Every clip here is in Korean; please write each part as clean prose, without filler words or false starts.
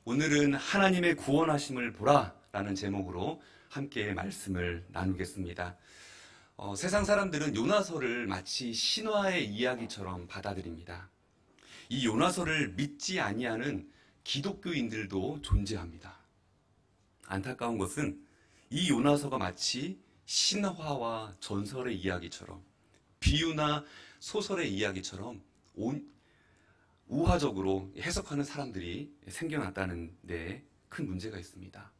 오늘은 하나님의 구원하심을 보라 라는 제목으로 함께 말씀을 나누겠습니다. 세상 사람들은 요나서를 마치 신화의 이야기처럼 받아들입니다. 이 요나서를 믿지 아니하는 기독교인들도 존재합니다. 안타까운 것은 이 요나서가 마치 신화와 전설의 이야기처럼, 비유나 소설의 이야기처럼 우화적으로 해석하는 사람들이 생겨났다는 데 큰 문제가 있습니다.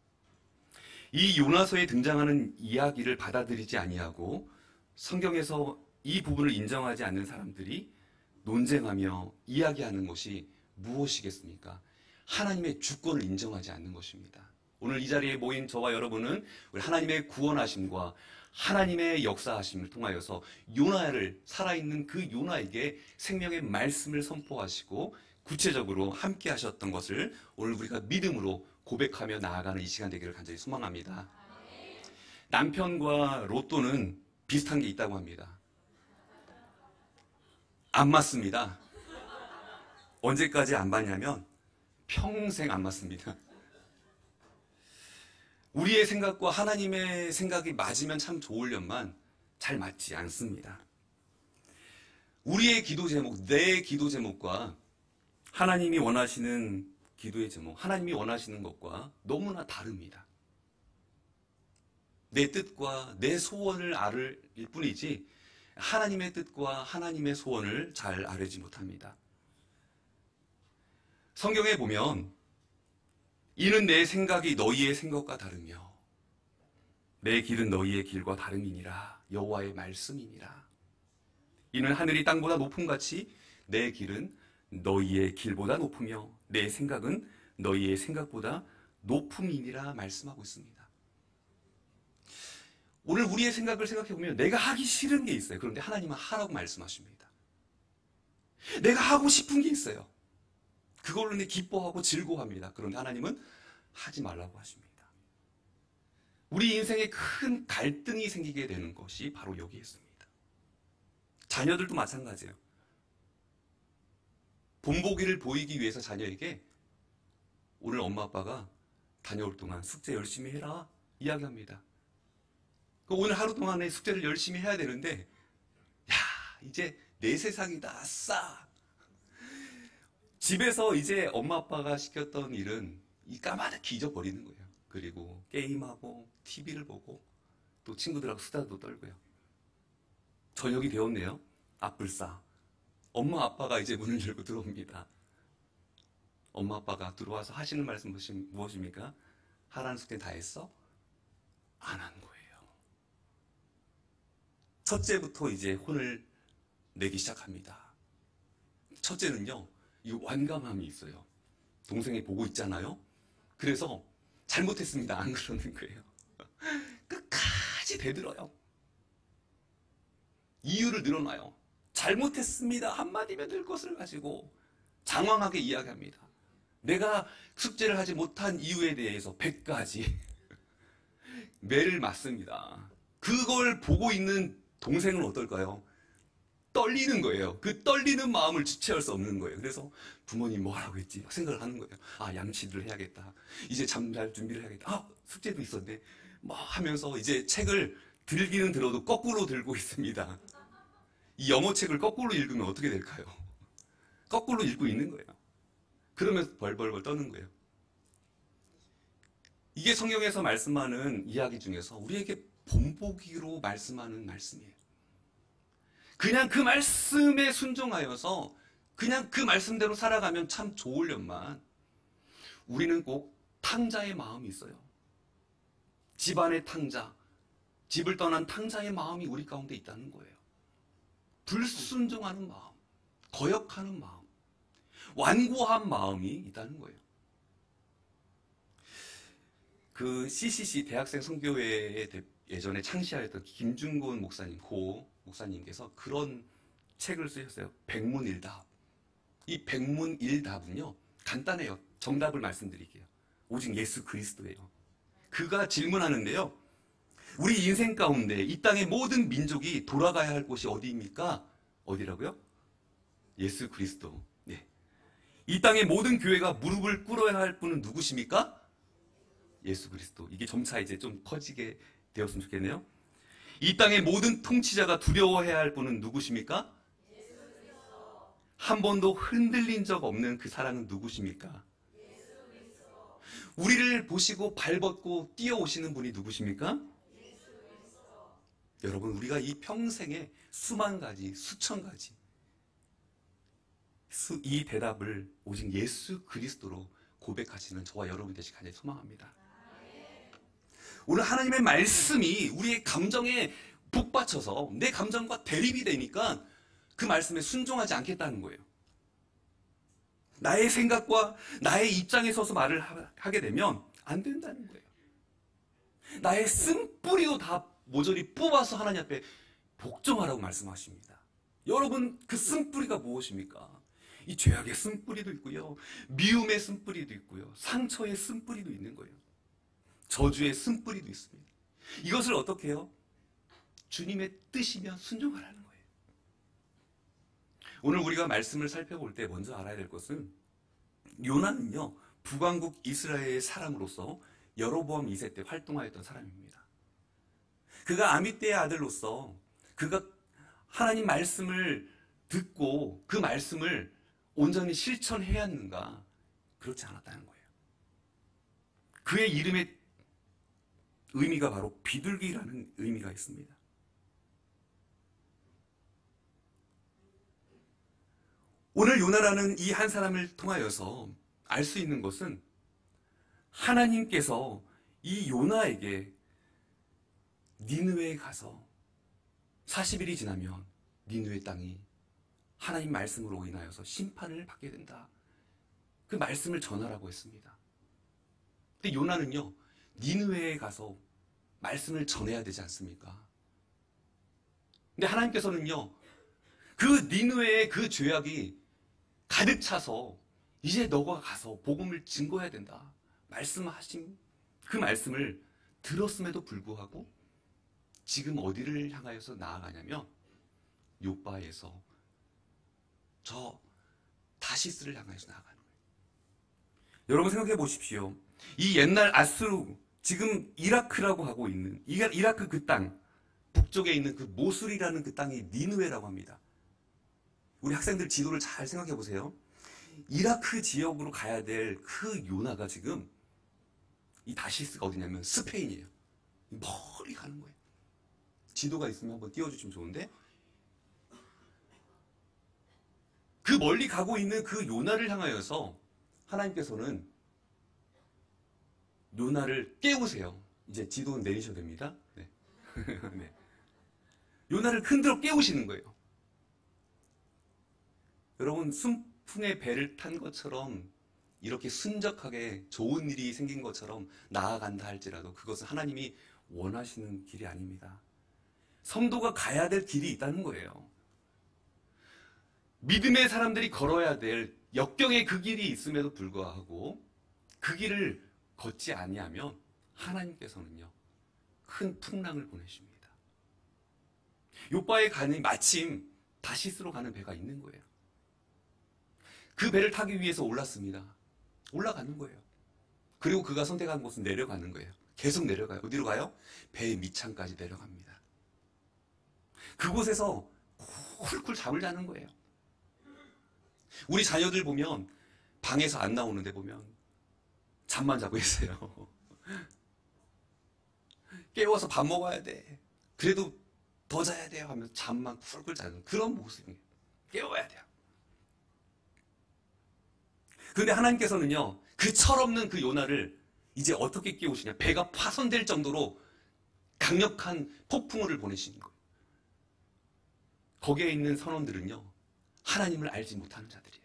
이 요나서에 등장하는 이야기를 받아들이지 아니하고 성경에서 이 부분을 인정하지 않는 사람들이 논쟁하며 이야기하는 것이 무엇이겠습니까? 하나님의 주권을 인정하지 않는 것입니다. 오늘 이 자리에 모인 저와 여러분은 우리 하나님의 구원하심과 하나님의 역사하심을 통하여서 요나를, 살아있는 그 요나에게 생명의 말씀을 선포하시고 구체적으로 함께 하셨던 것을 오늘 우리가 믿음으로 고백하며 나아가는 이 시간 되기를 간절히 소망합니다. 남편과 로또는 비슷한 게 있다고 합니다. 안 맞습니다. 언제까지 안 맞냐면 평생 안 맞습니다. 우리의 생각과 하나님의 생각이 맞으면 참 좋으련만 잘 맞지 않습니다. 우리의 기도 제목, 내 기도 제목과 하나님이 원하시는 기도의 제목, 하나님이 원하시는 것과 너무나 다릅니다. 내 뜻과 내 소원을 아를 뿐이지 하나님의 뜻과 하나님의 소원을 잘 아뢰지 못합니다. 성경에 보면 이는 내 생각이 너희의 생각과 다르며 내 길은 너희의 길과 다름이니라. 여호와의 말씀이니라. 이는 하늘이 땅보다 높음같이 내 길은 너희의 길보다 높으며 내 생각은 너희의 생각보다 높음이니라 말씀하고 있습니다. 오늘 우리의 생각을 생각해보면 내가 하기 싫은 게 있어요. 그런데 하나님은 하라고 말씀하십니다. 내가 하고 싶은 게 있어요. 그걸로 내 기뻐하고 즐거워합니다. 그런데 하나님은 하지 말라고 하십니다. 우리 인생에 큰 갈등이 생기게 되는 것이 바로 여기에 있습니다. 자녀들도 마찬가지예요. 본보기를 보이기 위해서 자녀에게 오늘 엄마 아빠가 다녀올 동안 숙제 열심히 해라 이야기합니다. 오늘 하루 동안의 숙제를 열심히 해야 되는데 야 이제 내 세상이다 아싸. 집에서 이제 엄마 아빠가 시켰던 일은 까마득히 잊어버리는 거예요. 그리고 게임하고 TV를 보고 또 친구들하고 수다도 떨고요. 저녁이 되었네요. 앞불싸. 엄마 아빠가 이제 문을 열고 들어옵니다. 엄마 아빠가 들어와서 하시는 말씀 무엇입니까? 하라는 숙제 다 했어? 안 한 거예요. 첫째부터 이제 혼을 내기 시작합니다. 첫째는요, 이 완강함이 있어요. 동생이 보고 있잖아요. 그래서 잘못했습니다. 안 그러는 거예요. 끝까지 대들어요. 이유를 늘어놔요. 잘못했습니다. 한마디면 될 것을 가지고 장황하게 이야기합니다. 내가 숙제를 하지 못한 이유에 대해서 100가지 매를 맞습니다. 그걸 보고 있는 동생은 어떨까요? 떨리는 거예요. 그 떨리는 마음을 주체할 수 없는 거예요. 그래서 부모님 뭐 하라고 했지? 생각을 하는 거예요. 아, 양치를 해야겠다. 이제 잠잘 준비를 해야겠다. 아, 숙제도 있었네. 막 하면서 이제 책을 들기는 들어도 거꾸로 들고 있습니다. 이 영어 책을 거꾸로 읽으면 어떻게 될까요? 거꾸로 읽고 있는 거예요. 그러면서 벌벌벌 떠는 거예요. 이게 성경에서 말씀하는 이야기 중에서 우리에게 본보기로 말씀하는 말씀이에요. 그냥 그 말씀에 순종하여서 그냥 그 말씀대로 살아가면 참 좋으련만 우리는 꼭 탕자의 마음이 있어요. 집안의 탕자, 집을 떠난 탕자의 마음이 우리 가운데 있다는 거예요. 불순종하는 마음, 거역하는 마음, 완고한 마음이 있다는 거예요. 그 CCC 대학생 선교회에 예전에 창시하였던 김준곤 목사님, 고 목사님께서 그런 책을 쓰셨어요. 백문일답. 이 백문일답은요, 간단해요. 정답을 말씀드릴게요. 오직 예수 그리스도예요. 그가 질문하는데요. 우리 인생 가운데 이 땅의 모든 민족이 돌아가야 할 곳이 어디입니까? 어디라고요? 예수 그리스도. 네. 이 땅의 모든 교회가 무릎을 꿇어야 할 분은 누구십니까? 예수 그리스도. 이게 점차 이제 좀 커지게 되었으면 좋겠네요. 이 땅의 모든 통치자가 두려워해야 할 분은 누구십니까? 한 번도 흔들린 적 없는 그 사랑은 누구십니까? 우리를 보시고 발벗고 뛰어오시는 분이 누구십니까? 여러분, 우리가 이 평생에 수만 가지, 수천 가지 이 대답을 오직 예수 그리스도로 고백하시는 저와 여러분 되시길 간절히 소망합니다. 오늘 하나님의 말씀이 우리의 감정에 북받쳐서 내 감정과 대립이 되니까 그 말씀에 순종하지 않겠다는 거예요. 나의 생각과 나의 입장에 서서 말을 하게 되면 안 된다는 거예요. 나의 쓴뿌리도 다 모조리 뽑아서 하나님 앞에 복종하라고 말씀하십니다. 여러분, 그 쓴뿌리가 무엇입니까? 이 죄악의 쓴뿌리도 있고요, 미움의 쓴뿌리도 있고요, 상처의 쓴뿌리도 있는 거예요. 저주의 쓴뿌리도 있습니다. 이것을 어떻게 해요? 주님의 뜻이면 순종하라는 거예요. 오늘 우리가 말씀을 살펴볼 때 먼저 알아야 될 것은, 요나는요, 북왕국 이스라엘의 사람으로서 여로보암 2세 때 활동하였던 사람입니다. 그가 아미떼의 아들로서 그가 하나님 말씀을 듣고 그 말씀을 온전히 실천해야 했는가? 그렇지 않았다는 거예요. 그의 이름의 의미가 바로 비둘기라는 의미가 있습니다. 오늘 요나라는 이 한 사람을 통하여서 알 수 있는 것은, 하나님께서 이 요나에게 니느웨에 가서 40일이 지나면 니느웨 땅이 하나님 말씀으로 인하여서 심판을 받게 된다, 그 말씀을 전하라고 했습니다. 근데 요나는요, 니느웨에 가서 말씀을 전해야 되지 않습니까? 근데 하나님께서는요, 그 니느웨의 그 죄악이 가득 차서 이제 너가 가서 복음을 증거해야 된다 말씀하신 그 말씀을 들었음에도 불구하고 지금 어디를 향하여서 나아가냐면 요바에서 저 다시스를 향하여서 나아가는 거예요. 여러분 생각해 보십시오. 이 옛날 아수르, 지금 이라크라고 하고 있는 이라크 그 땅, 북쪽에 있는 그 모술이라는 그 땅이 니느웨라고 합니다. 우리 학생들 지도를 잘 생각해 보세요. 이라크 지역으로 가야 될 그 요나가 지금, 이 다시스가 어디냐면 스페인이에요. 멀리 가는 거예요. 지도가 있으면 한번 띄워주시면 좋은데, 그 멀리 가고 있는 그 요나를 향하여서 하나님께서는 요나를 깨우세요. 이제 지도는 내리셔도 됩니다. 네. 네. 요나를 흔들어 깨우시는 거예요. 여러분, 순풍의 배를 탄 것처럼 이렇게 순적하게 좋은 일이 생긴 것처럼 나아간다 할지라도 그것은 하나님이 원하시는 길이 아닙니다. 성도가 가야 될 길이 있다는 거예요. 믿음의 사람들이 걸어야 될 역경의 그 길이 있음에도 불구하고 그 길을 걷지 아니하면 하나님께서는요, 큰 풍랑을 보내십니다. 요바에 가니 마침 다시스로 가는 배가 있는 거예요. 그 배를 타기 위해서 올랐습니다. 올라가는 거예요. 그리고 그가 선택한 곳은 내려가는 거예요. 계속 내려가요. 어디로 가요? 배의 밑창까지 내려갑니다. 그곳에서 쿨쿨 잠을 자는 거예요. 우리 자녀들 보면 방에서 안 나오는데 보면 잠만 자고 있어요. 깨워서 밥 먹어야 돼, 그래도 더 자야 돼요 하면서 잠만 쿨쿨 자는 그런 모습이에요. 깨워야 돼요. 그런데 하나님께서는요, 그 철없는 그 요나를 이제 어떻게 깨우시냐, 배가 파손될 정도로 강력한 폭풍우를 보내시는 거예요. 거기에 있는 선원들은요, 하나님을 알지 못하는 자들이에요.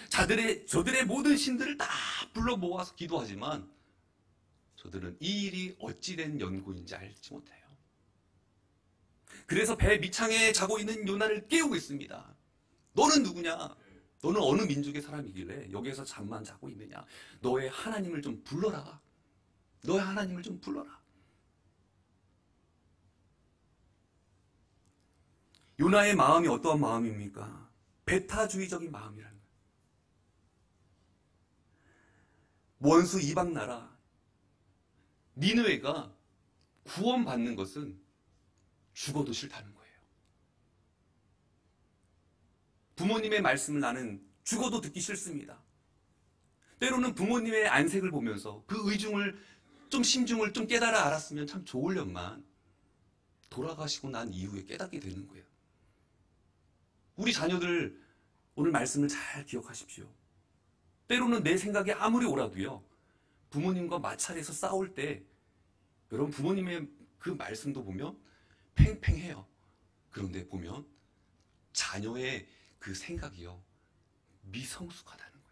저들의 모든 신들을 다 불러 모아서 기도하지만 저들은 이 일이 어찌된 연고인지 알지 못해요. 그래서 배 밑창에 자고 있는 요나를 깨우고 있습니다. 너는 누구냐? 너는 어느 민족의 사람이길래 여기에서 잠만 자고 있느냐? 너의 하나님을 좀 불러라. 너의 하나님을 좀 불러라. 요나의 마음이 어떠한 마음입니까? 배타주의적인 마음이라는 거예요. 원수 이방 나라 니느웨가 구원받는 것은 죽어도 싫다는 거예요. 부모님의 말씀을 나는 죽어도 듣기 싫습니다. 때로는 부모님의 안색을 보면서 그 의중을 심중을 좀 깨달아 알았으면 참 좋으련만 돌아가시고 난 이후에 깨닫게 되는 거예요. 우리 자녀들 오늘 말씀을 잘 기억하십시오. 때로는 내 생각이 아무리 옳아도요, 부모님과 마찰해서 싸울 때 여러분 부모님의 그 말씀도 보면 팽팽해요. 그런데 보면 자녀의 그 생각이요, 미성숙하다는 거예요.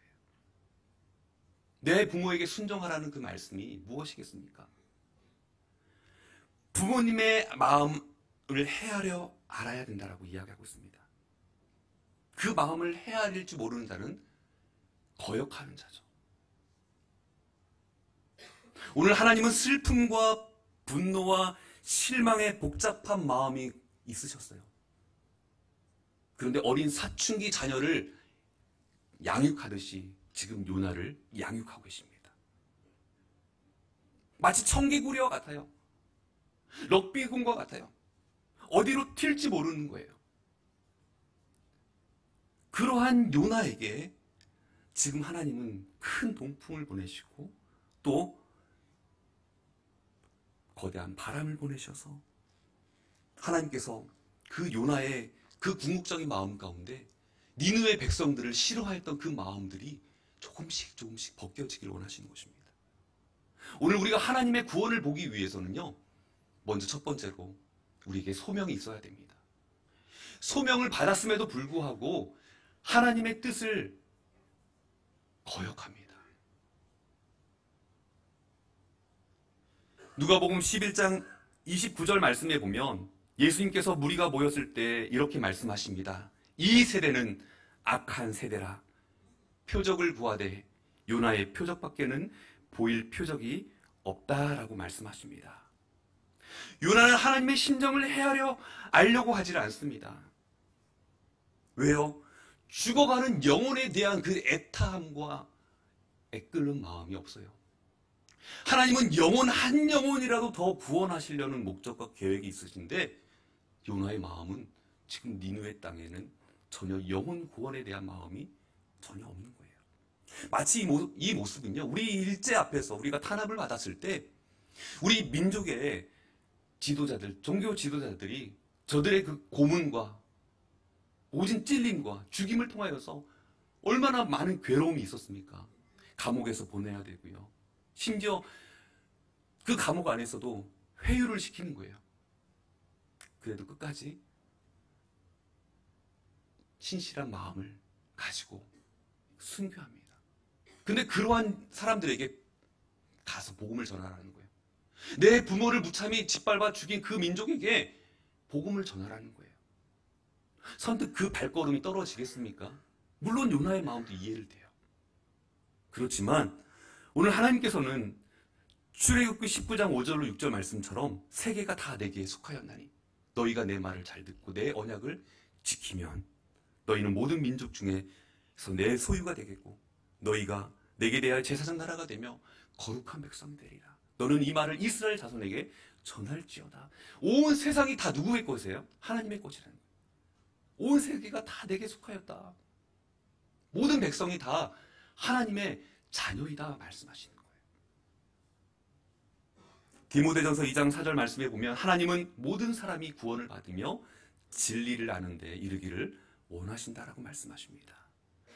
내 부모에게 순종하라는 그 말씀이 무엇이겠습니까? 부모님의 마음을 헤아려 알아야 된다라고 이야기하고 있습니다. 그 마음을 헤아릴 줄 모르는 자는 거역하는 자죠. 오늘 하나님은 슬픔과 분노와 실망의 복잡한 마음이 있으셨어요. 그런데 어린 사춘기 자녀를 양육하듯이 지금 요나를 양육하고 계십니다. 마치 청개구리와 같아요. 럭비공과 같아요. 어디로 튈지 모르는 거예요. 그러한 요나에게 지금 하나님은 큰 동풍을 보내시고 또 거대한 바람을 보내셔서 하나님께서 그 요나의 그 궁극적인 마음 가운데 니느웨 백성들을 싫어했던 그 마음들이 조금씩 벗겨지길 원하시는 것입니다. 오늘 우리가 하나님의 구원을 보기 위해서는요, 먼저 첫 번째로 우리에게 소명이 있어야 됩니다. 소명을 받았음에도 불구하고 하나님의 뜻을 거역합니다. 누가복음 11장 29절 말씀에 보면 예수님께서 무리가 모였을 때 이렇게 말씀하십니다. 이 세대는 악한 세대라. 표적을 구하되 요나의 표적밖에는 보일 표적이 없다라고 말씀하십니다. 요나는 하나님의 심정을 헤아려 알려고 하질 않습니다. 왜요? 죽어가는 영혼에 대한 그 애타함과 애끓는 마음이 없어요. 하나님은 영혼 한 영혼이라도 더 구원하시려는 목적과 계획이 있으신데 요나의 마음은 지금 니느웨 땅에는 전혀 영혼 구원에 대한 마음이 전혀 없는 거예요. 마치 이 모습은요, 우리 일제 앞에서 우리가 탄압을 받았을 때 우리 민족의 지도자들, 종교 지도자들이 저들의 그 고문과 오진 찔림과 죽임을 통하여서 얼마나 많은 괴로움이 있었습니까? 감옥에서 보내야 되고요. 심지어 그 감옥 안에서도 회유를 시키는 거예요. 그래도 끝까지 신실한 마음을 가지고 순교합니다. 근데 그러한 사람들에게 가서 복음을 전하라는 거예요. 내 부모를 무참히 짓밟아 죽인 그 민족에게 복음을 전하라는 거예요. 선뜻 그 발걸음이 떨어지겠습니까? 물론 요나의 마음도 이해를 돼요. 그렇지만 오늘 하나님께서는 출애굽기 19장 5절로 6절 말씀처럼 세계가 다 내게 속하였나니 너희가 내 말을 잘 듣고 내 언약을 지키면 너희는 모든 민족 중에서 내 소유가 되겠고 너희가 내게 대하여 제사장 나라가 되며 거룩한 백성이 되리라. 너는 이 말을 이스라엘 자손에게 전할지어다. 온 세상이 다 누구의 것이에요? 하나님의 것이라는 거예요. 온 세계가 다 내게 속하였다. 모든 백성이 다 하나님의 자녀이다 말씀하시는 거예요. 디모데전서 2장 4절 말씀에 보면 하나님은 모든 사람이 구원을 받으며 진리를 아는 데 이르기를 원하신다라고 말씀하십니다.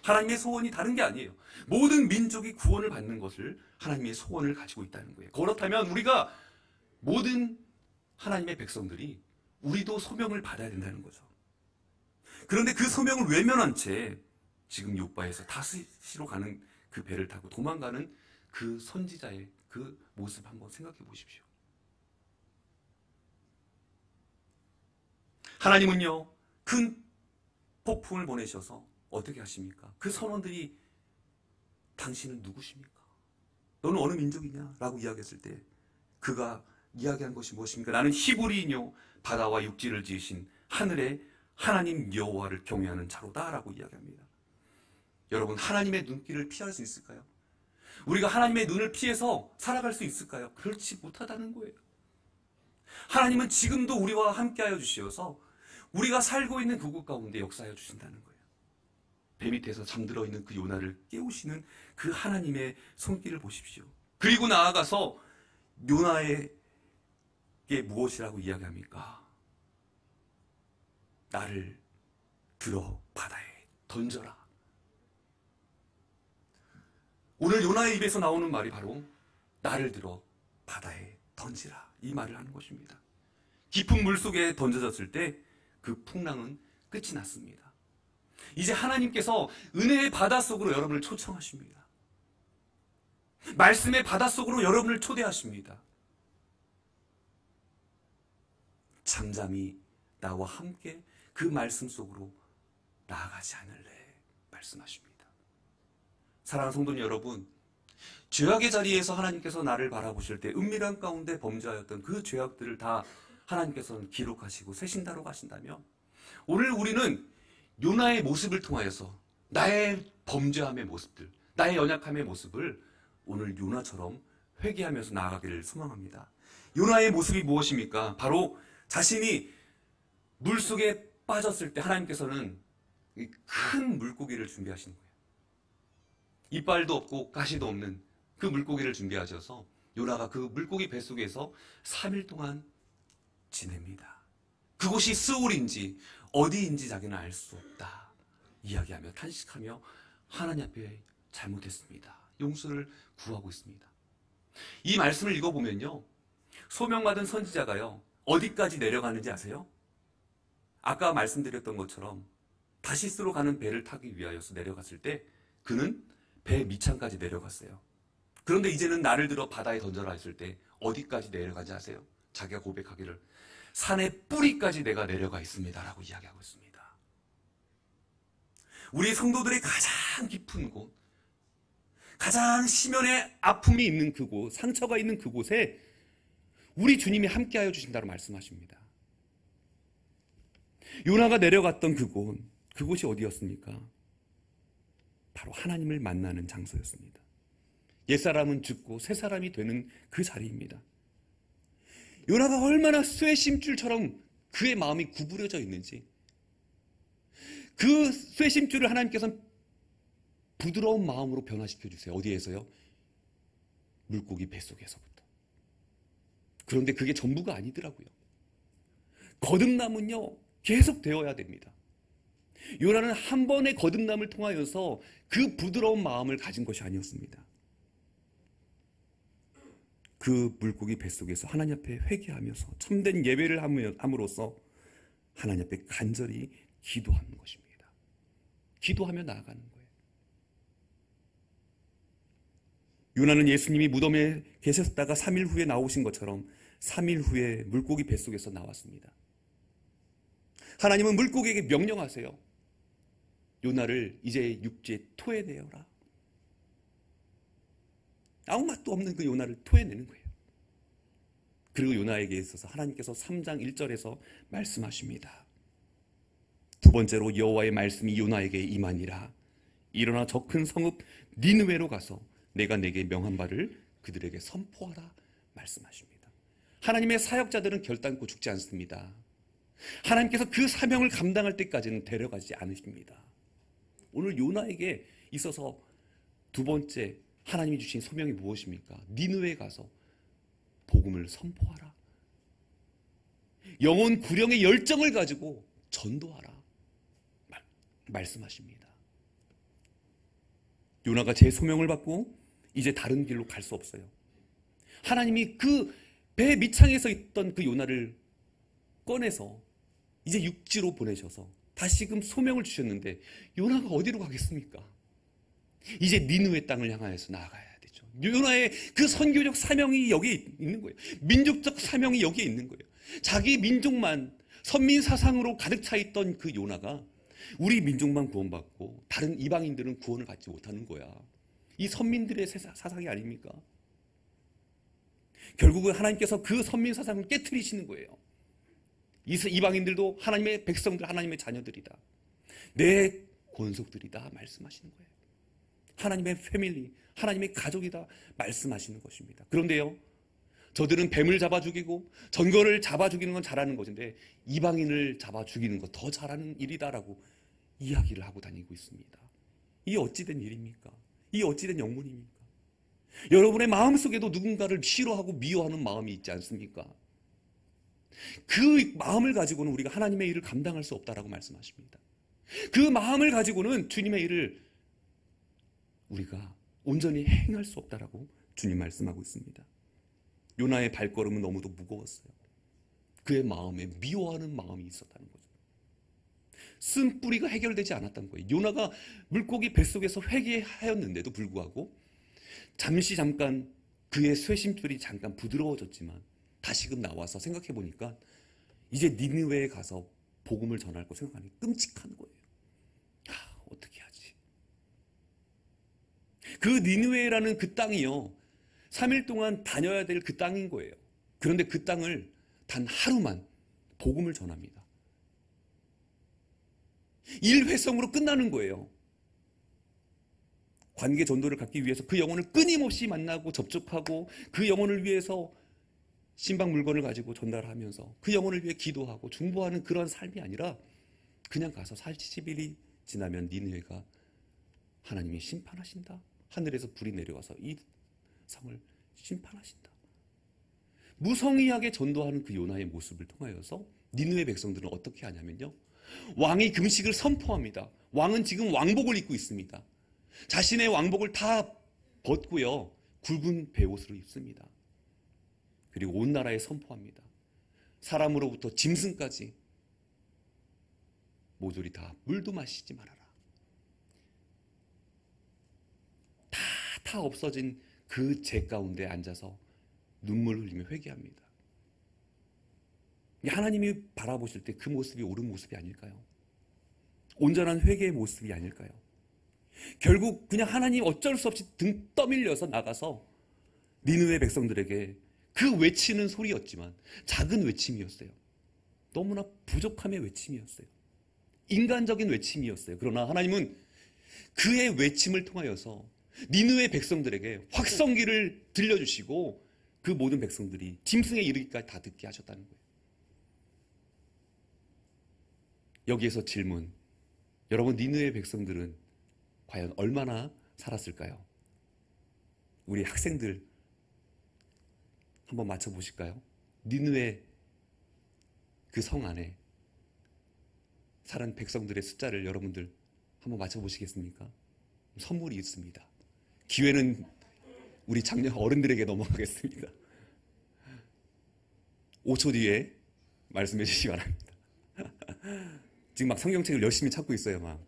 하나님의 소원이 다른 게 아니에요. 모든 민족이 구원을 받는 것을 하나님의 소원을 가지고 있다는 거예요. 그렇다면 우리가 모든 하나님의 백성들이 우리도 소명을 받아야 된다는 거죠. 그런데 그 소명을 외면한 채 지금 요바에서 다스시로 가는 그 배를 타고 도망가는 그 선지자의 그 모습 한번 생각해 보십시오. 하나님은요, 큰 폭풍을 보내셔서 어떻게 하십니까? 그 선원들이 당신은 누구십니까? 너는 어느 민족이냐? 라고 이야기했을 때 그가 이야기한 것이 무엇입니까? 나는 히브리인요 바다와 육지를 지으신 하늘의 하나님 여호와를 경외하는 자로다 라고 이야기합니다. 여러분, 하나님의 눈길을 피할 수 있을까요? 우리가 하나님의 눈을 피해서 살아갈 수 있을까요? 그렇지 못하다는 거예요. 하나님은 지금도 우리와 함께하여 주시어서 우리가 살고 있는 그곳 가운데 역사하여 주신다는 거예요. 배 밑에서 잠들어 있는 그 요나를 깨우시는 그 하나님의 손길을 보십시오. 그리고 나아가서 요나에게 무엇이라고 이야기합니까? 나를 들어 바다에 던져라. 오늘 요나의 입에서 나오는 말이 바로 나를 들어 바다에 던지라, 이 말을 하는 것입니다. 깊은 물속에 던져졌을 때 그 풍랑은 끝이 났습니다. 이제 하나님께서 은혜의 바닷속으로 여러분을 초청하십니다. 말씀의 바닷속으로 여러분을 초대하십니다. 잠잠히 나와 함께 그 말씀 속으로 나아가지 않을래 말씀하십니다. 사랑하는 성도님 여러분, 죄악의 자리에서 하나님께서 나를 바라보실 때 은밀한 가운데 범죄하였던 그 죄악들을 다 하나님께서는 기록하시고 세신다로 가신다면, 오늘 우리는 요나의 모습을 통하여서 나의 범죄함의 모습들, 나의 연약함의 모습을 오늘 요나처럼 회개하면서 나아가기를 소망합니다. 요나의 모습이 무엇입니까? 바로 자신이 물속에 빠졌을 때 하나님께서는 큰 물고기를 준비하시는 거예요. 이빨도 없고 가시도 없는 그 물고기를 준비하셔서 요나가 그 물고기 뱃속에서 3일 동안 지냅니다. 그곳이 스올인지 어디인지 자기는 알 수 없다 이야기하며 탄식하며 하나님 앞에 잘못했습니다, 용서를 구하고 있습니다. 이 말씀을 읽어보면요, 소명받은 선지자가요 어디까지 내려가는지 아세요? 아까 말씀드렸던 것처럼 다시스로 가는 배를 타기 위하여서 내려갔을 때 그는 배 밑창까지 내려갔어요. 그런데 이제는 나를 들어 바다에 던져라 했을 때 어디까지 내려가지 아세요? 자기가 고백하기를 산의 뿌리까지 내가 내려가 있습니다 라고 이야기하고 있습니다. 우리 성도들의 가장 깊은 곳, 가장 심연의 아픔이 있는 그곳, 상처가 있는 그곳에 우리 주님이 함께하여 주신다고 말씀하십니다. 요나가 내려갔던 그곳이 어디였습니까? 바로 하나님을 만나는 장소였습니다. 옛사람은 죽고 새사람이 되는 그 자리입니다. 요나가 얼마나 쇠심줄처럼 그의 마음이 구부려져 있는지, 그 쇠심줄을 하나님께서는 부드러운 마음으로 변화시켜 주세요. 어디에서요? 물고기 뱃속에서부터. 그런데 그게 전부가 아니더라고요. 거듭남은요 계속 되어야 됩니다. 요나는 한 번의 거듭남을 통하여서 그 부드러운 마음을 가진 것이 아니었습니다. 그 물고기 뱃속에서 하나님 앞에 회개하면서 참된 예배를 함으로써 하나님 앞에 간절히 기도하는 것입니다. 기도하며 나아가는 거예요. 요나는 예수님이 무덤에 계셨다가 3일 후에 나오신 것처럼 3일 후에 물고기 뱃속에서 나왔습니다. 하나님은 물고기에게 명령하세요. 요나를 이제 육지에 토해내어라. 아무 맛도 없는 그 요나를 토해내는 거예요. 그리고 요나에게 있어서 하나님께서 3장 1절에서 말씀하십니다. 두 번째로 여호와의 말씀이 요나에게 임하니라. 일어나 저 큰 성읍 니느웨로 가서 내가 내게 명한 바를 그들에게 선포하라 말씀하십니다. 하나님의 사역자들은 결단코 죽지 않습니다. 하나님께서 그 사명을 감당할 때까지는 데려가지 않으십니다. 오늘 요나에게 있어서 두 번째 하나님이 주신 소명이 무엇입니까? 니느웨에 가서 복음을 선포하라. 영혼 구령의 열정을 가지고 전도하라 말씀하십니다. 요나가 제 소명을 받고 이제 다른 길로 갈 수 없어요. 하나님이 그 배 밑창에서 있던 그 요나를 꺼내서 이제 육지로 보내셔서 다시금 소명을 주셨는데 요나가 어디로 가겠습니까? 이제 니느웨 땅을 향하여서 나아가야 되죠. 요나의 그 선교적 사명이 여기 있는 거예요. 민족적 사명이 여기에 있는 거예요. 자기 민족만 선민 사상으로 가득 차 있던 그 요나가 우리 민족만 구원받고 다른 이방인들은 구원을 받지 못하는 거야. 이 선민들의 사상이 아닙니까? 결국은 하나님께서 그 선민 사상을 깨트리시는 거예요. 이방인들도 하나님의 백성들, 하나님의 자녀들이다, 내 권속들이다 말씀하시는 거예요. 하나님의 패밀리, 하나님의 가족이다 말씀하시는 것입니다. 그런데요, 저들은 뱀을 잡아 죽이고 전거를 잡아 죽이는 건 잘하는 것인데 이방인을 잡아 죽이는 것 더 잘하는 일이다라고 이야기를 하고 다니고 있습니다. 이 어찌된 일입니까? 이 어찌된 영문입니까? 여러분의 마음속에도 누군가를 싫어하고 미워하는 마음이 있지 않습니까? 그 마음을 가지고는 우리가 하나님의 일을 감당할 수 없다라고 말씀하십니다. 그 마음을 가지고는 주님의 일을 우리가 온전히 행할 수 없다라고 주님 말씀하고 있습니다. 요나의 발걸음은 너무도 무거웠어요. 그의 마음에 미워하는 마음이 있었다는 거죠. 쓴 뿌리가 해결되지 않았던 거예요. 요나가 물고기 뱃속에서 회개하였는데도 불구하고 잠깐 그의 쇄심줄이 잠깐 부드러워졌지만 다시금 나와서 생각해 보니까 이제 니느웨에 가서 복음을 전할 거 생각하니 끔찍한 거예요. 어떻게 하지? 그 니느웨라는 그 땅이요, 3일 동안 다녀야 될 그 땅인 거예요. 그런데 그 땅을 단 하루만 복음을 전합니다. 일회성으로 끝나는 거예요. 관계 전도를 갖기 위해서 그 영혼을 끊임없이 만나고 접촉하고 그 영혼을 위해서 신방 물건을 가지고 전달하면서 그 영혼을 위해 기도하고 중보하는 그런 삶이 아니라 그냥 가서 40일이 지나면 니느웨가 하나님이 심판하신다. 하늘에서 불이 내려와서 이 성을 심판하신다. 무성의하게 전도하는 그 요나의 모습을 통하여서 니느웨 백성들은 어떻게 하냐면요, 왕이 금식을 선포합니다. 왕은 지금 왕복을 입고 있습니다. 자신의 왕복을 다 벗고요, 굵은 베옷으로 입습니다. 그리고 온 나라에 선포합니다. 사람으로부터 짐승까지 모조리 다 물도 마시지 말아라. 다 없어진 그 죄 가운데 앉아서 눈물 흘리며 회개합니다. 하나님이 바라보실 때 그 모습이 옳은 모습이 아닐까요? 온전한 회개의 모습이 아닐까요? 결국 그냥 하나님 어쩔 수 없이 등 떠밀려서 나가서 니느웨 백성들에게 그 외치는 소리였지만 작은 외침이었어요. 너무나 부족함의 외침이었어요. 인간적인 외침이었어요. 그러나 하나님은 그의 외침을 통하여서 니느웨 백성들에게 확성기를 들려주시고 그 모든 백성들이 짐승에 이르기까지 다 듣게 하셨다는 거예요. 여기에서 질문, 여러분 니느웨 백성들은 과연 얼마나 살았을까요? 우리 학생들 한번 맞춰보실까요? 니느웨 그 성 안에 살은 백성들의 숫자를 여러분들 한번 맞춰보시겠습니까? 선물이 있습니다. 기회는 우리 장년 어른들에게 넘어가겠습니다. 5초 뒤에 말씀해 주시기 바랍니다. 지금 막 성경책을 열심히 찾고 있어요, 막.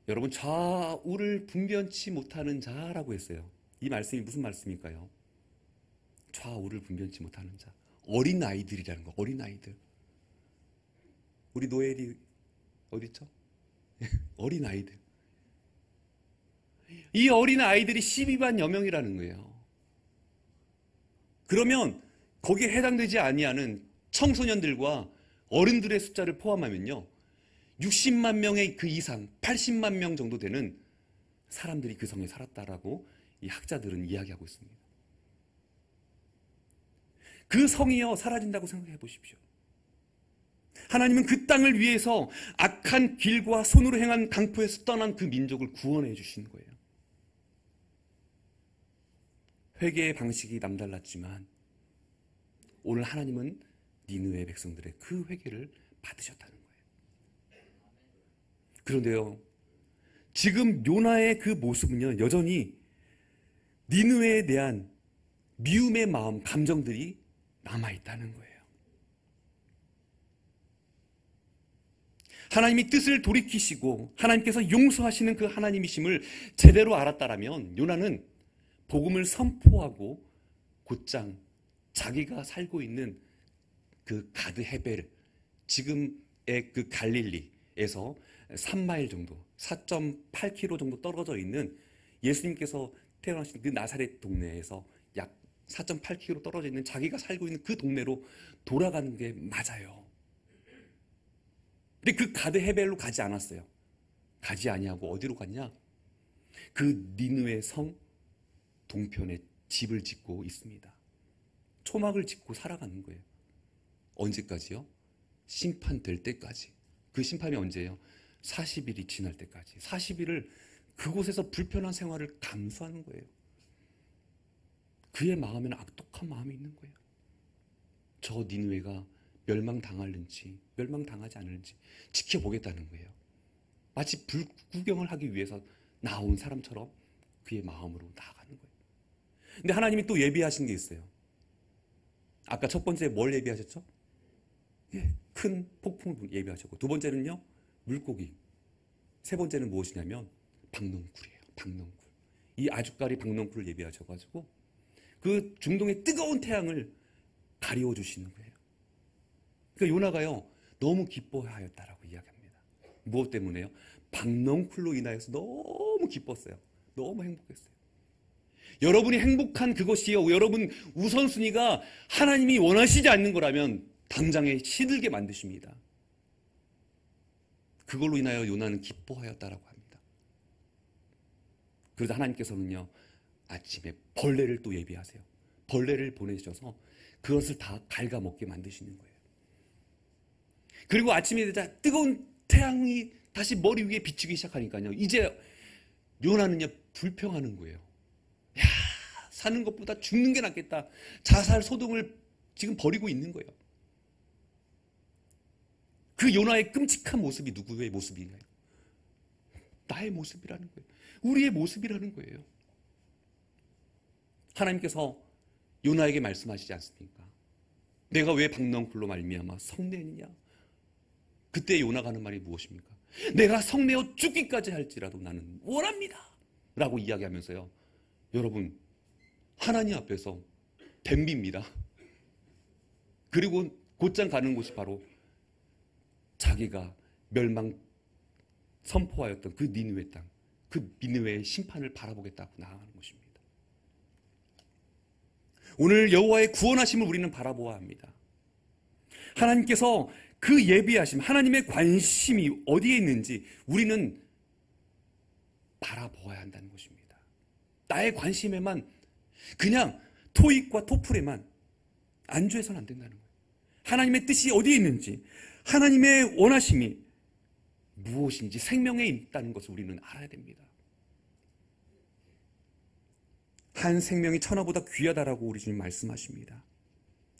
여러분, 좌우를 분변치 못하는 자라고 했어요. 이 말씀이 무슨 말씀일까요? 좌우를 분변치 못하는 자. 어린아이들이라는 거, 어린아이들. 우리 노엘이 어디 있죠? 어린아이들. 이 어린아이들이 12만여 명이라는 거예요. 그러면 거기에 해당되지 아니하는 청소년들과 어른들의 숫자를 포함하면요, 60만 명의 그 이상, 80만 명 정도 되는 사람들이 그 성에 살았다라고 이 학자들은 이야기하고 있습니다. 그 성이요, 사라진다고 생각해 보십시오. 하나님은 그 땅을 위해서 악한 길과 손으로 행한 강포에서 떠난 그 민족을 구원해 주신 거예요. 회개의 방식이 남달랐지만 오늘 하나님은 니느웨 백성들의 그 회개를 받으셨다는 거예요. 그런데요, 지금 요나의 그 모습은요, 여전히 니느웨에 대한 미움의 마음, 감정들이 남아있다는 거예요. 하나님이 뜻을 돌이키시고 하나님께서 용서하시는 그 하나님이심을 제대로 알았다라면 요나는 복음을 선포하고 곧장 자기가 살고 있는 그 가드 헤벨, 지금의 그 갈릴리에서 3마일 정도, 4.8km 정도 떨어져 있는 예수님께서 태어나신 그 나사렛 동네에서 약 4.8km 떨어져 있는 자기가 살고 있는 그 동네로 돌아가는 게 맞아요. 근데 그 가드 헤벨로 가지 않았어요. 가지 아니하고 어디로 갔냐? 그 니느웨 성 동편에 집을 짓고 있습니다. 초막을 짓고 살아가는 거예요. 언제까지요? 심판될 때까지. 그 심판이 언제예요? 40일이 지날 때까지. 40일을 그곳에서 불편한 생활을 감수하는 거예요. 그의 마음에는 악독한 마음이 있는 거예요. 저 니느웨가 멸망당할는지 멸망당하지 않을는지 지켜보겠다는 거예요. 마치 불구경을 하기 위해서 나온 사람처럼 그의 마음으로 나아가는 거예요. 근데 하나님이 또 예비하신 게 있어요. 아까 첫 번째 뭘 예비하셨죠? 예, 큰 폭풍을 예비하셨고, 두 번째는요, 물고기. 세 번째는 무엇이냐면 박넝쿨이에요. 박넝쿨. 이 아주까리 박넝쿨을 예비하셔가지고 그 중동의 뜨거운 태양을 가리워 주시는 거예요. 그러니까 요나가요, 너무 기뻐하였다라고 이야기합니다. 무엇 때문에요? 박넝쿨로 인하여서 너무 기뻤어요. 너무 행복했어요. 여러분이 행복한 그것이요, 여러분 우선순위가 하나님이 원하시지 않는 거라면 당장에 시들게 만드십니다. 그걸로 인하여 요나는 기뻐하였다라고 합니다. 그래서 하나님께서는요, 아침에 벌레를 또 예비하세요. 벌레를 보내셔서 그것을 다 갉아먹게 만드시는 거예요. 그리고 아침이 되자 뜨거운 태양이 다시 머리 위에 비치기 시작하니까요, 이제 요나는요 불평하는 거예요. 야, 사는 것보다 죽는 게 낫겠다. 자살 소동을 지금 벌이고 있는 거예요. 그 요나의 끔찍한 모습이 누구의 모습인가요? 나의 모습이라는 거예요. 우리의 모습이라는 거예요. 하나님께서 요나에게 말씀하시지 않습니까? 내가 왜 박넝쿨로 말미암아 성내느냐? 그때 요나가 하는 말이 무엇입니까? 내가 성내어 죽기까지 할지라도 나는 원합니다 라고 이야기하면서요, 여러분, 하나님 앞에서 덤빕니다. 그리고 곧장 가는 곳이 바로 자기가 멸망 선포하였던 그 니느웨 땅, 그 니느웨의 심판을 바라보겠다고 나아가는 것입니다. 오늘 여호와의 구원하심을 우리는 바라보아야 합니다. 하나님께서 그 예비하심, 하나님의 관심이 어디에 있는지 우리는 바라보아야 한다는 것입니다. 나의 관심에만, 그냥 토익과 토플에만 안주해서는 안 된다는 거예요. 하나님의 뜻이 어디에 있는지, 하나님의 원하심이 무엇인지 생명에 있다는 것을 우리는 알아야 됩니다. 한 생명이 천하보다 귀하다라고 우리 주님 말씀하십니다.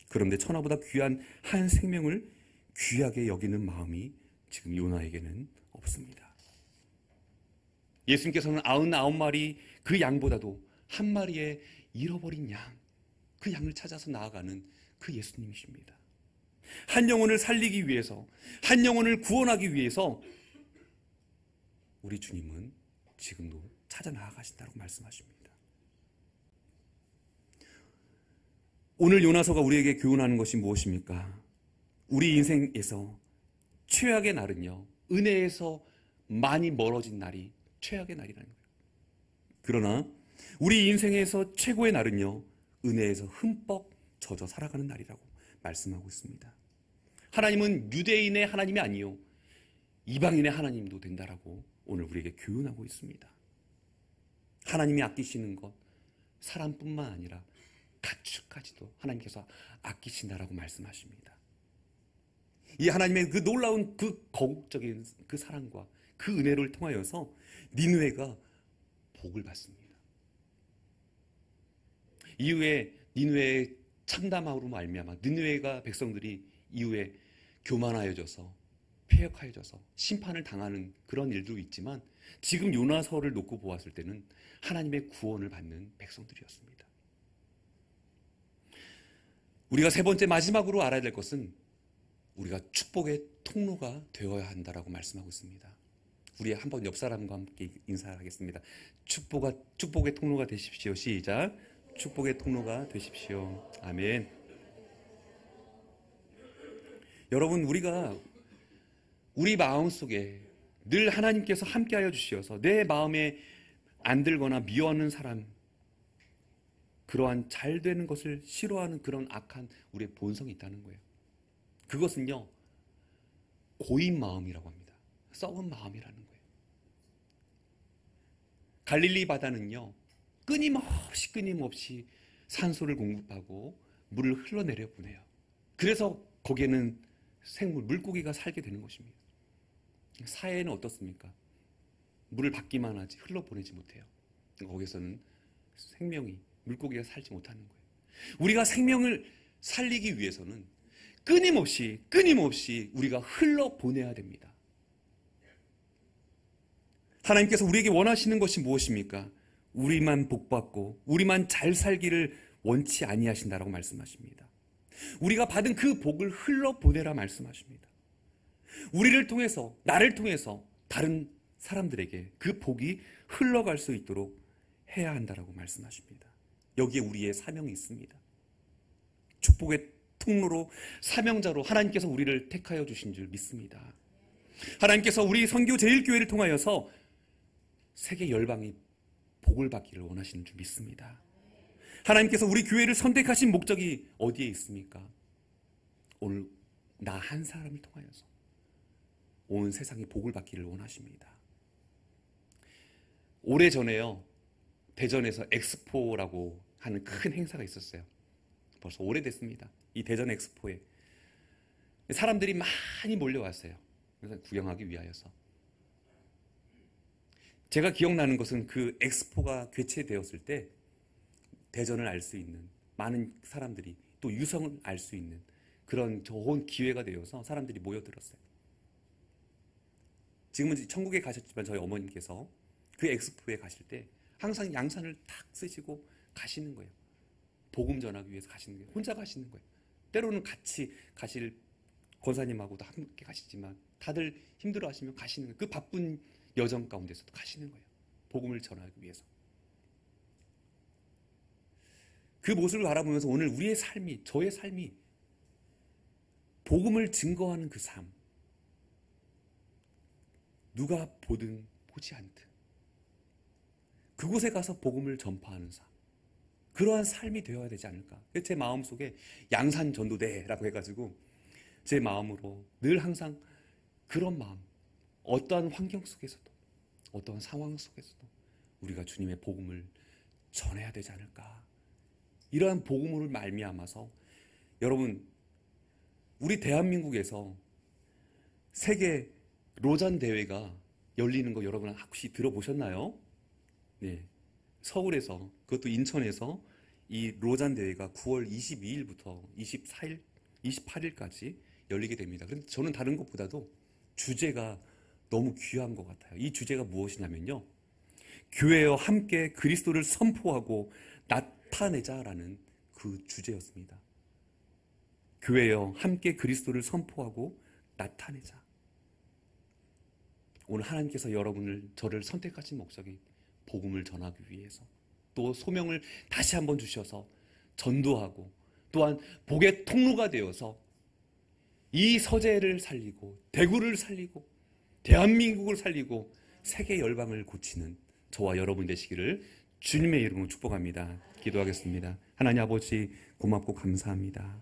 그런데 천하보다 귀한 한 생명을 귀하게 여기는 마음이 지금 요나에게는 없습니다. 예수님께서는 99마리 그 양보다도 한 마리의 잃어버린 양, 그 양을 찾아서 나아가는 그 예수님이십니다. 한 영혼을 살리기 위해서, 한 영혼을 구원하기 위해서 우리 주님은 지금도 찾아 나아가신다고 말씀하십니다. 오늘 요나서가 우리에게 교훈하는 것이 무엇입니까? 우리 인생에서 최악의 날은요, 은혜에서 많이 멀어진 날이 최악의 날이라는 거예요. 그러나 우리 인생에서 최고의 날은요, 은혜에서 흠뻑 젖어 살아가는 날이라고 말씀하고 있습니다. 하나님은 유대인의 하나님이 아니요 이방인의 하나님도 된다라고 오늘 우리에게 교훈하고 있습니다. 하나님이 아끼시는 것, 사람뿐만 아니라 가축까지도 하나님께서 아끼신다라고 말씀하십니다. 이 하나님의 그 놀라운 그 거국적인 그 사랑과 그 은혜를 통하여서 니느웨가 복을 받습니다. 이후에 니느웨의 참담함으로 말미암아 니느웨가 백성들이 이후에 교만하여져서 폐역하여져서 심판을 당하는 그런 일도 있지만, 지금 요나서를 놓고 보았을 때는 하나님의 구원을 받는 백성들이었습니다. 우리가 세 번째 마지막으로 알아야 될 것은 우리가 축복의 통로가 되어야 한다라고 말씀하고 있습니다. 우리 한번 옆 사람과 함께 인사하겠습니다. 축복의 통로가 되십시오. 시작. 축복의 통로가 되십시오. 아멘. 여러분, 우리가 우리 마음속에 늘 하나님께서 함께하여 주시어서 내 마음에 안 들거나 미워하는 사람, 그러한 잘 되는 것을 싫어하는 그런 악한 우리의 본성이 있다는 거예요. 그것은요, 고인 마음이라고 합니다. 썩은 마음이라는 거예요. 갈릴리 바다는요, 끊임없이 산소를 공급하고 물을 흘러내려 보내요. 그래서 거기에는 생물, 물고기가 살게 되는 것입니다. 사해는 어떻습니까? 물을 받기만 하지 흘러보내지 못해요. 거기서는 생명이, 물고기가 살지 못하는 거예요. 우리가 생명을 살리기 위해서는 끊임없이 우리가 흘러보내야 됩니다. 하나님께서 우리에게 원하시는 것이 무엇입니까? 우리만 복받고 우리만 잘 살기를 원치 아니하신다라고 말씀하십니다. 우리가 받은 그 복을 흘러보내라 말씀하십니다. 우리를 통해서, 나를 통해서 다른 사람들에게 그 복이 흘러갈 수 있도록 해야 한다라고 말씀하십니다. 여기에 우리의 사명이 있습니다. 축복의 통로로, 사명자로 하나님께서 우리를 택하여 주신 줄 믿습니다. 하나님께서 우리 선교 제일교회를 통하여서 세계 열방이 복을 받기를 원하시는 줄 믿습니다. 하나님께서 우리 교회를 선택하신 목적이 어디에 있습니까? 오늘 나 한 사람을 통하여서 온 세상이 복을 받기를 원하십니다. 오래전에요, 대전에서 엑스포라고 하는 큰 행사가 있었어요. 벌써 오래됐습니다. 이 대전 엑스포에 사람들이 많이 몰려왔어요. 그래서 구경하기 위하여서. 제가 기억나는 것은 그 엑스포가 개최되었을 때 대전을 알 수 있는 많은 사람들이, 또 유성을 알 수 있는 그런 좋은 기회가 되어서 사람들이 모여들었어요. 지금은 천국에 가셨지만 저희 어머님께서 그 엑스포에 가실 때 항상 양산을 탁 쓰시고 가시는 거예요. 복음 전하기 위해서 가시는 거예요. 혼자 가시는 거예요. 때로는 같이 가실 권사님하고도 함께 가시지만 다들 힘들어하시면 가시는 거예요. 그 바쁜 여정 가운데서도 가시는 거예요. 복음을 전하기 위해서. 그 모습을 바라보면서 오늘 우리의 삶이, 저의 삶이 복음을 증거하는 그 삶, 누가 보든 보지 않든 그곳에 가서 복음을 전파하는 삶, 그러한 삶이 되어야 되지 않을까. 제 마음속에 양산전도대라고 해가지고 제 마음으로 늘 항상 그런 마음, 어떠한 환경 속에서도, 어떠한 상황 속에서도 우리가 주님의 복음을 전해야 되지 않을까. 이러한 복음을 말미암아서 여러분, 우리 대한민국에서 세계 로잔 대회가 열리는 거 여러분 혹시 들어보셨나요? 네, 서울에서, 그것도 인천에서 이 로잔 대회가 9월 22일부터 28일까지 열리게 됩니다. 그런데 저는 다른 것보다도 주제가 너무 귀한 것 같아요. 이 주제가 무엇이냐면요, 교회와 함께 그리스도를 선포하고 나타내자라는 그 주제였습니다. 교회여 함께 그리스도를 선포하고 나타내자. 오늘 하나님께서 여러분을, 저를 선택하신 목적이 복음을 전하기 위해서, 또 소명을 다시 한번 주셔서 전도하고, 또한 복의 통로가 되어서 이 서재를 살리고, 대구를 살리고, 대한민국을 살리고, 세계 열방을 고치는 저와 여러분 되시기를 주님의 이름으로 축복합니다. 기도하겠습니다. 하나님 아버지, 고맙고 감사합니다.